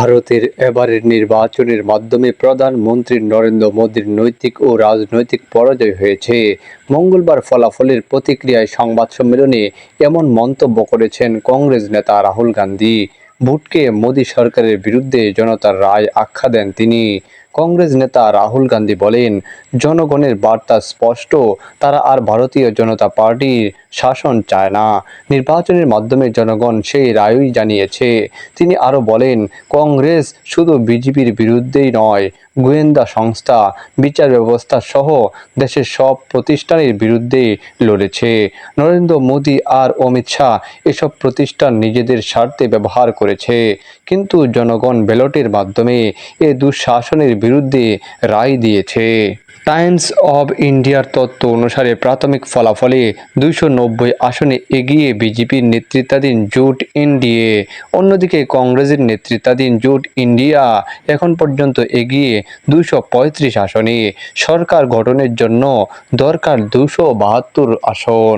ভারতের এবারের নির্বাচনের মাধ্যমে প্রধানমন্ত্রী নরেন্দ্র মোদীর নৈতিক ও রাজনৈতিক পরাজয় হয়েছে। মঙ্গলবার ফলাফলের প্রতিক্রিয়ায় সংবাদ সম্মেলনে এমন মন্তব্য করেছেন কংগ্রেস নেতা রাহুল গান্ধী। ভোটকে মোদী সরকারের বিরুদ্ধে জনতার রায় আখ্যা দেন তিনি। কংগ্রেস নেতা রাহুল গান্ধী বলেন, জনগণের বার্তা স্পষ্ট, তারা আর ভারতীয় জনতা পার্টির শাসন চায় না। নির্বাচনের মাধ্যমে জনগণ সেই রায়ই জানিয়েছে। তিনি আরও বলেন, কংগ্রেস শুধু বিজেপির বিরুদ্ধেই নয়, গোয়েন্দা সংস্থা, বিচার ব্যবস্থা সহ দেশের সব প্রতিষ্ঠানের বিরুদ্ধে লড়েছে। নরেন্দ্র মোদী আর অমিত শাহ এসব প্রতিষ্ঠান নিজেদের স্বার্থে ব্যবহার করেছে, কিন্তু জনগণ ব্যালটের মাধ্যমে এ দুঃশাসনের বিরুদ্ধে রায় দিয়েছে। টাইমস অব ইন্ডিয়ার তথ্য অনুসারে প্রাথমিক ফলাফলে 290 আসনে এগিয়ে বিজেপির নেতৃত্বাধীন জোট এনডিএ। অন্যদিকে কংগ্রেসের নেতৃত্বাধীন জোট ইন্ডিয়া এখন পর্যন্ত এগিয়ে 235 আসনে। সরকার গঠনের জন্য দরকার 272 আসন।